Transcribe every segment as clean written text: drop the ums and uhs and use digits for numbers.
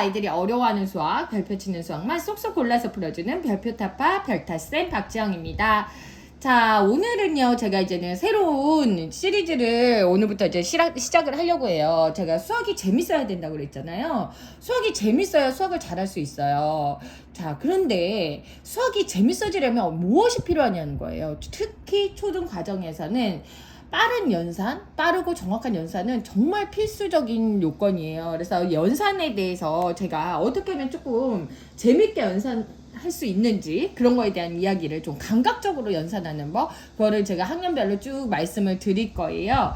아이들이 어려워하는 수학, 별표 치는 수학만 쏙쏙 골라서 풀어주는 별표타파 별타쌤 박지영입니다. 자, 오늘은요, 제가 이제는 새로운 시리즈를 오늘부터 이제 시작을 하려고 해요. 제가 수학이 재밌어야 된다고 그랬잖아요. 수학이 재밌어야 수학을 잘할 수 있어요. 자, 그런데 수학이 재밌어지려면 무엇이 필요하냐는 거예요. 특히 초등 과정에서는 빠른 연산, 빠르고 정확한 연산은 정말 필수적인 요건이에요. 그래서 연산에 대해서 제가 어떻게 하면 조금 재밌게 연산할 수 있는지 그런 거에 대한 이야기를 좀 감각적으로 연산하는 법, 그거를 제가 학년별로 쭉 말씀을 드릴 거예요.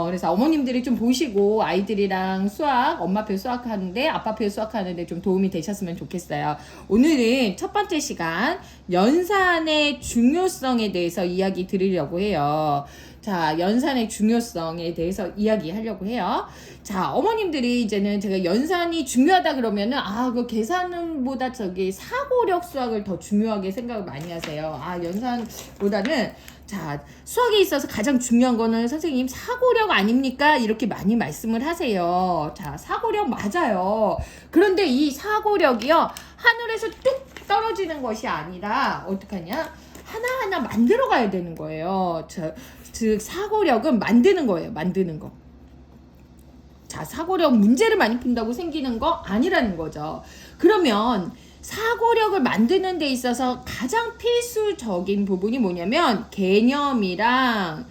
그래서 어머님들이 좀 보시고 아이들이랑 수학, 엄마표 수학하는데 아빠표 수학하는데 좀 도움이 되셨으면 좋겠어요. 오늘은 첫 번째 시간 연산의 중요성에 대해서 이야기 드리려고 해요. 자, 연산의 중요성에 대해서 이야기하려고 해요. 자, 어머님들이 이제는 제가 연산이 중요하다 그러면은 그 계산보다 사고력 수학을 더 중요하게 생각을 많이 하세요. 연산보다는 자, 수학에 있어서 가장 중요한 거는 선생님 사고력 아닙니까? 이렇게 많이 말씀을 하세요. 자, 사고력 맞아요. 그런데 이 사고력이요, 하늘에서 뚝 떨어지는 것이 아니라 어떡하냐? 하나하나 만들어 가야 되는 거예요. 즉 사고력은 만드는 거예요. 만드는 거. 자, 사고력 문제를 많이 푼다고 생기는 거 아니라는 거죠. 그러면 사고력을 만드는 데 있어서 가장 필수적인 부분이 뭐냐면 개념이랑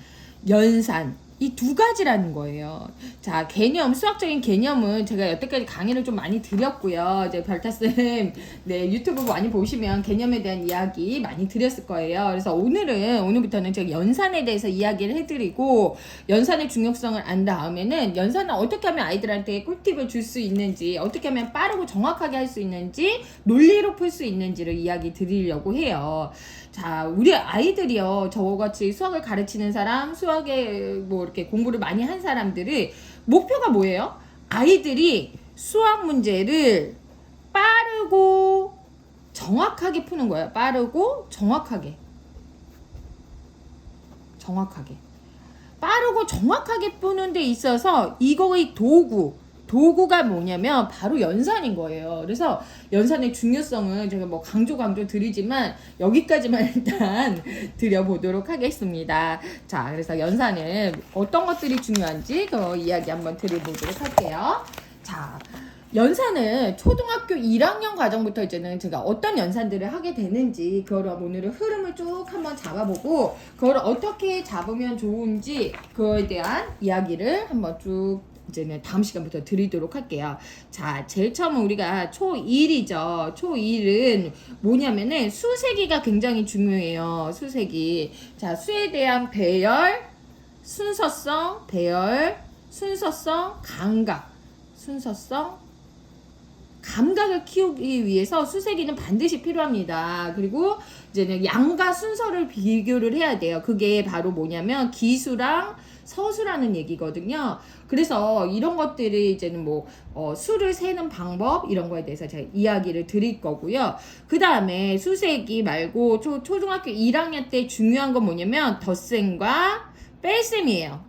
연산, 이 두 가지라는 거예요. 자, 개념, 수학적인 개념은 제가 여태까지 강의를 좀 많이 드렸고요. 이제 별타쌤, 네, 유튜브 많이 보시면 개념에 대한 이야기 많이 드렸을 거예요. 그래서 오늘부터는 제가 연산에 대해서 이야기를 해드리고, 연산의 중요성을 안 다음에는 연산을 어떻게 하면 아이들한테 꿀팁을 줄 수 있는지, 어떻게 하면 빠르고 정확하게 할 수 있는지, 논리로 풀 수 있는지를 이야기 드리려고 해요. 자, 우리 아이들이요, 저같이 수학을 가르치는 사람, 수학에 이렇게 공부를 많이 한 사람들이 목표가 뭐예요? 아이들이 수학 문제를 빠르고 정확하게 푸는 거예요. 빠르고 정확하게. 빠르고 정확하게 푸는 데 있어서 이거의 도구가 뭐냐면 바로 연산인 거예요. 그래서 연산의 중요성은 제가 강조 드리지만 여기까지만 일단 드려보도록 하겠습니다. 자, 그래서 연산은 어떤 것들이 중요한지 그 이야기 한번 드려보도록 할게요. 자, 연산은 초등학교 1학년 과정부터 이제는 제가 어떤 연산들을 하게 되는지 그거를 오늘은 흐름을 쭉 한번 잡아보고 그거를 어떻게 잡으면 좋은지 그거에 대한 이야기를 한번 쭉 이제는 다음 시간부터 드리도록 할게요. 자, 제일 처음은 우리가 초1이죠. 초1은 뭐냐면은 수세기가 굉장히 중요해요. 수세기. 자, 수에 대한 배열, 순서성, 감각을 키우기 위해서 수세기는 반드시 필요합니다. 그리고 이제는 양과 순서를 비교를 해야 돼요. 그게 바로 뭐냐면 기수랑 서수라는 얘기거든요. 그래서 이런 것들이 이제는 수를 세는 방법 이런 거에 대해서 제가 이야기를 드릴 거고요. 그 다음에 수세기 말고 초등학교 1학년 때 중요한 건 뭐냐면 덧셈과 뺄셈이에요.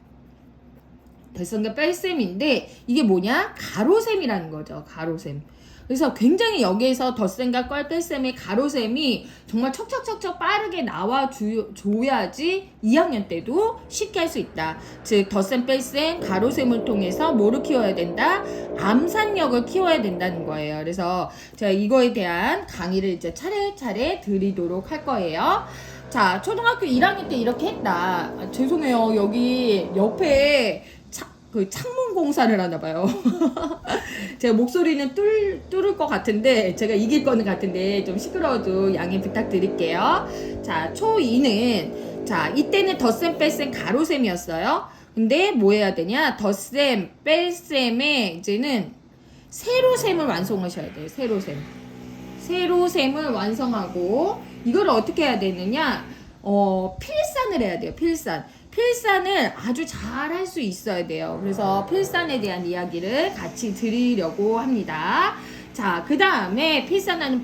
덧셈과 뺄셈인데 이게 뭐냐? 가로셈이라는 거죠. 가로셈. 그래서 굉장히 여기에서 덧셈과 뺄셈의 가로셈이 정말 척척척척 빠르게 나와줘야지 2학년 때도 쉽게 할 수 있다. 즉 덧셈, 뺄셈, 가로셈을 통해서 뭐를 키워야 된다? 암산력을 키워야 된다는 거예요. 그래서 제가 이거에 대한 강의를 이제 차례차례 드리도록 할 거예요. 자, 초등학교 1학년 때 이렇게 했다. 죄송해요. 여기 옆에 창문 공사를 하나 봐요. 제가 목소리는 뚫을 것 같은데, 제가 이길 거는 같은데, 좀 시끄러워도 양해 부탁드릴게요. 자, 초2는, 자, 이때는 덧셈, 뺄셈, 가로셈이었어요. 근데 뭐 해야 되냐? 덧셈, 뺄셈에 이제는 세로셈을 완성하셔야 돼요. 세로셈을 완성하고, 이걸 어떻게 해야 되느냐? 필산을 해야 돼요. 필산을 아주 잘 할 수 있어야 돼요. 그래서 필산에 대한 이야기를 같이 드리려고 합니다. 자, 그 다음에 필산하는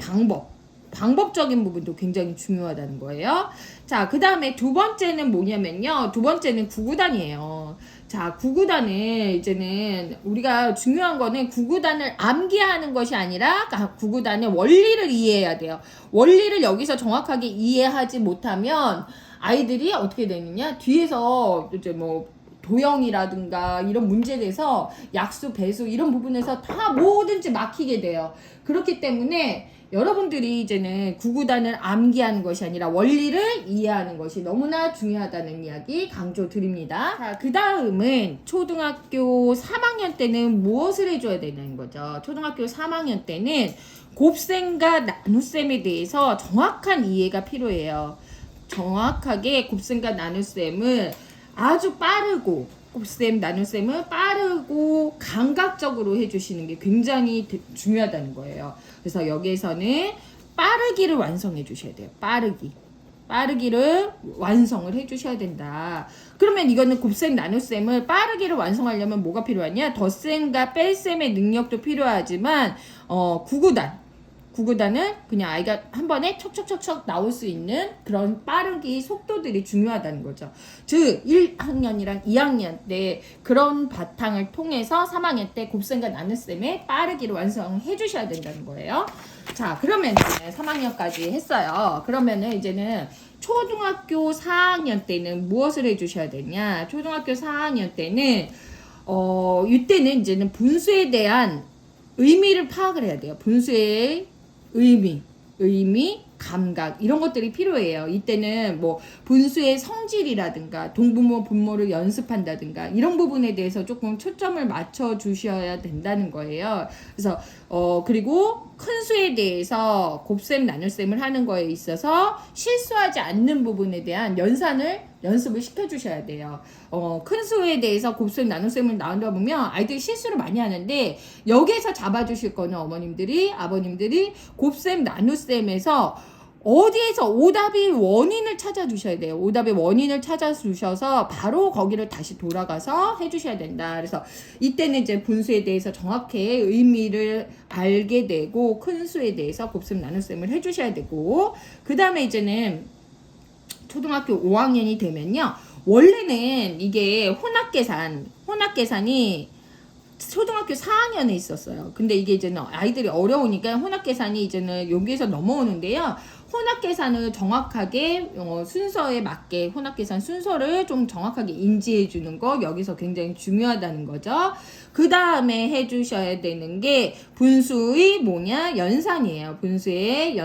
방법적인 부분도 굉장히 중요하다는 거예요. 자, 그 다음에 두 번째는 뭐냐면요. 두 번째는 구구단이에요. 자, 구구단을 이제는 우리가 중요한 거는 구구단을 암기하는 것이 아니라 구구단의 원리를 이해해야 돼요. 원리를 여기서 정확하게 이해하지 못하면 아이들이 어떻게 되느냐? 뒤에서 이제 뭐 도형이라든가 이런 문제에서 약수, 배수 이런 부분에서 다 뭐든지 막히게 돼요. 그렇기 때문에 여러분들이 이제는 구구단을 암기하는 것이 아니라 원리를 이해하는 것이 너무나 중요하다는 이야기 강조드립니다. 자, 그 다음은 초등학교 3학년 때는 무엇을 해줘야 되는 거죠? 초등학교 3학년 때는 곱셈과 나눗셈에 대해서 정확한 이해가 필요해요. 정확하게 곱셈과 나눗셈을 아주 빠르고 곱셈, 나눗셈을 빠르고 감각적으로 해주시는 게 굉장히 중요하다는 거예요. 그래서 여기에서는 빠르기를 완성해 주셔야 돼요. 빠르기를 완성을 해 주셔야 된다. 그러면 이거는 곱셈, 나눗셈을 빠르기를 완성하려면 뭐가 필요하냐? 덧셈과 뺄셈의 능력도 필요하지만 구구단은 그냥 아이가 한 번에 척척척척 나올 수 있는 그런 빠르기 속도들이 중요하다는 거죠. 즉 1학년이랑 2학년 때 그런 바탕을 통해서 3학년 때 곱셈과 나눗셈의 빠르기를 완성해 주셔야 된다는 거예요. 자, 그러면 3학년까지 했어요. 그러면은 이제는 초등학교 4학년 때는 무엇을 해 주셔야 되냐? 초등학교 4학년 때는 이때는 이제는 분수에 대한 의미를 파악을 해야 돼요. 분수의 의미, 감각 이런 것들이 필요해요. 이때는 뭐 분수의 성질이라든가 동분모, 분모를 연습한다든가 이런 부분에 대해서 조금 초점을 맞춰 주셔야 된다는 거예요. 그래서 그리고 큰 수에 대해서 곱셈, 나눗셈을 하는 거에 있어서 실수하지 않는 부분에 대한 연습을 시켜주셔야 돼요. 큰 수에 대해서 곱셈, 나눗셈을 나온다 보면 아이들이 실수를 많이 하는데 여기에서 잡아주실 거는 어머님들이, 아버님들이 곱셈, 나눗셈에서 어디에서 오답의 원인을 찾아주셔야 돼요. 오답의 원인을 찾아주셔서 바로 거기를 다시 돌아가서 해주셔야 된다. 그래서 이때는 이제 분수에 대해서 정확히 의미를 알게 되고 큰 수에 대해서 곱셈, 나눗셈을 해주셔야 되고 그 다음에 이제는 초등학교 5학년이 되면요. 원래는 이게 혼합계산이 초등학교 4학년에 있었어요. 근데 이게 이제는 아이들이 어려우니까 혼합계산이 이제는 여기에서 넘어오는데요. 혼합계산을 정확하게 순서에 맞게 혼합계산 순서를 좀 정확하게 인지해 주는 거 여기서 굉장히 중요하다는 거죠. 그 다음에 해주셔야 되는 게 분수의 연산이에요. 분수의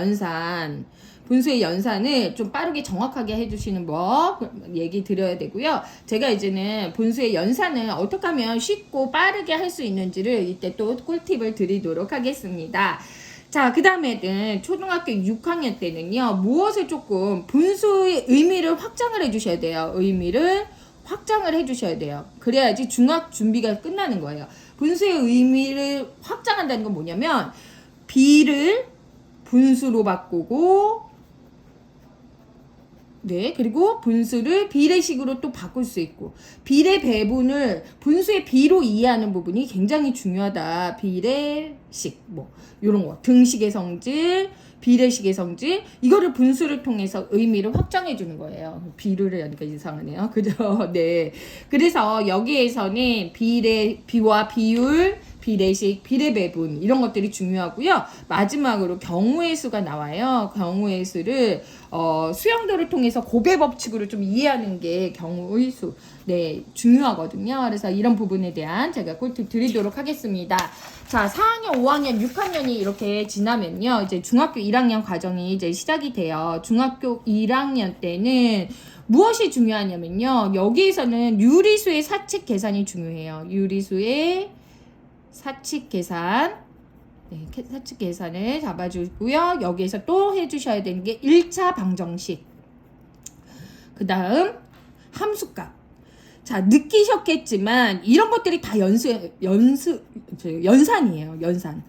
연산을 좀 빠르게 정확하게 해주시는 법 얘기 드려야 되고요. 제가 이제는 분수의 연산을 어떻게 하면 쉽고 빠르게 할 수 있는지를 이때 또 꿀팁을 드리도록 하겠습니다. 자, 그 다음에는 초등학교 6학년 때는요. 무엇을 조금 분수의 의미를 확장을 해주셔야 돼요. 의미를 확장을 해주셔야 돼요. 그래야지 중학 준비가 끝나는 거예요. 분수의 의미를 확장한다는 건 뭐냐면 B를 분수로 바꾸고 그리고 분수를 비례식으로 또 바꿀 수 있고 비례 배분을 분수의 비로 이해하는 부분이 굉장히 중요하다. 비례식 요런 거 등식의 성질, 비례식의 성질 이거를 분수를 통해서 의미를 확장해 주는 거예요. 비를 하니까 이상하네요. 그죠? 네. 그래서 여기에서는 비와 비율, 비례식, 비례배분 이런 것들이 중요하고요. 마지막으로 경우의 수가 나와요. 경우의 수를 수영도를 통해서 곱의 법칙으로 좀 이해하는 게 경우의 수 중요하거든요. 그래서 이런 부분에 대한 제가 꿀팁 드리도록 하겠습니다. 자, 4학년, 5학년, 6학년이 이렇게 지나면요. 이제 중학교 1학년 과정이 이제 시작이 돼요. 중학교 1학년 때는 무엇이 중요하냐면요. 여기에서는 유리수의 사칙 계산이 중요해요. 유리수의 사칙 계산. 사칙 계산을 잡아주고요. 여기에서 또 해주셔야 되는 게 1차 방정식. 그 다음 함수값. 자, 느끼셨겠지만 이런 것들이 다 연산이에요. 연산.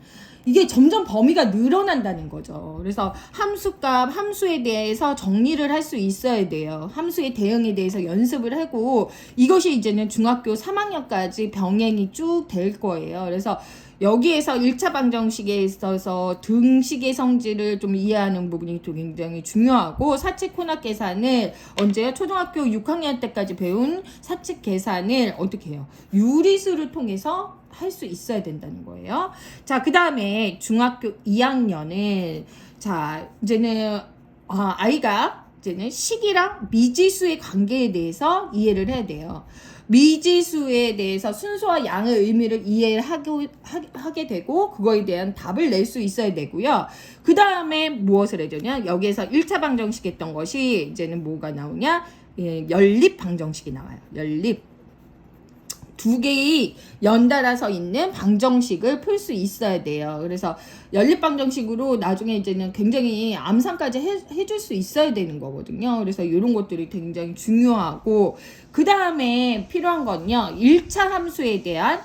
이게 점점 범위가 늘어난다는 거죠. 그래서 함수값, 함수에 대해서 정리를 할 수 있어야 돼요. 함수의 대응에 대해서 연습을 하고 이것이 이제는 중학교 3학년까지 병행이 쭉 될 거예요. 그래서 여기에서 1차 방정식에 있어서 등식의 성질을 좀 이해하는 부분이 또 굉장히 중요하고 사칙 혼합 계산을 언제요? 초등학교 6학년 때까지 배운 사칙 계산을 어떻게 해요? 유리수를 통해서 할 수 있어야 된다는 거예요. 자, 그 다음에 중학교 2학년은 자, 이제는 아이가 이제는 식이랑 미지수의 관계에 대해서 이해를 해야 돼요. 미지수에 대해서 순서와 양의 의미를 이해하게 되고 그거에 대한 답을 낼 수 있어야 되고요. 그 다음에 무엇을 해주냐? 여기에서 1차 방정식 했던 것이 이제는 뭐가 나오냐? 예, 연립 방정식이 나와요. 연립. 두 개의 연달아서 있는 방정식을 풀 수 있어야 돼요. 그래서 연립 방정식으로 나중에 이제는 굉장히 암산까지 해줄 수 있어야 되는 거거든요. 그래서 이런 것들이 굉장히 중요하고 그 다음에 필요한 건요. 1차 함수에 대한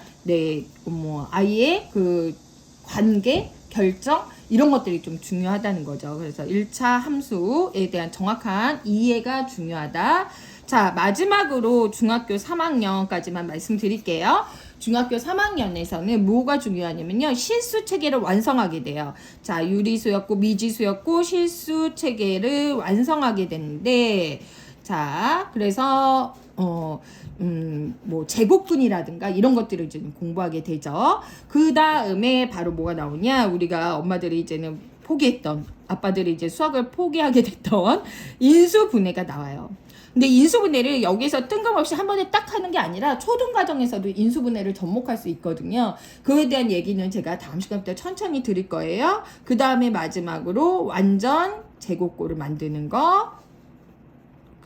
아이의 그 관계, 결정 이런 것들이 좀 중요하다는 거죠. 그래서 1차 함수에 대한 정확한 이해가 중요하다. 자, 마지막으로 중학교 3학년까지만 말씀드릴게요. 중학교 3학년에서는 뭐가 중요하냐면요. 실수 체계를 완성하게 돼요. 자, 유리수였고 미지수였고 실수 체계를 완성하게 되는데 자, 그래서 뭐 제곱근이라든가 이런 것들을 이제 공부하게 되죠. 그 다음에 바로 뭐가 나오냐? 우리가 엄마들이 이제는 포기했던 아빠들이 이제 수학을 포기하게 됐던 인수분해가 나와요. 근데 인수분해를 여기서 뜬금없이 한 번에 딱 하는 게 아니라 초등과정에서도 인수분해를 접목할 수 있거든요. 그에 대한 얘기는 제가 다음 시간부터 천천히 드릴 거예요. 그 다음에 마지막으로 완전 제곱꼴을 만드는 거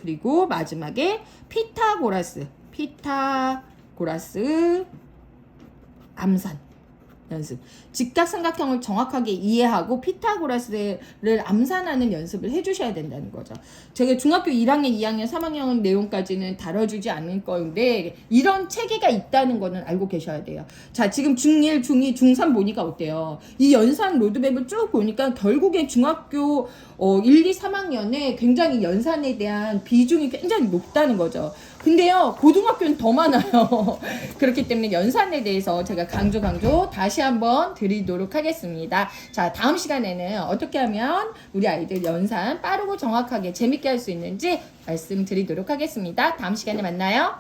그리고 마지막에 피타고라스 암산 연습. 직각삼각형을 정확하게 이해하고 피타고라스를 암산하는 연습을 해주셔야 된다는 거죠. 제가 중학교 1학년, 2학년, 3학년 내용까지는 다뤄주지 않을 건데 이런 체계가 있다는 거는 알고 계셔야 돼요. 자, 지금 중1, 중2, 중3 보니까 어때요? 이 연산 로드맵을 쭉 보니까 결국에 중학교 1, 2, 3학년에 굉장히 연산에 대한 비중이 굉장히 높다는 거죠. 근데요, 고등학교는 더 많아요. 그렇기 때문에 연산에 대해서 제가 강조 다시 한번 드리도록 하겠습니다. 자, 다음 시간에는 어떻게 하면 우리 아이들 연산 빠르고 정확하게 재밌게 할 수 있는지 말씀드리도록 하겠습니다. 다음 시간에 만나요.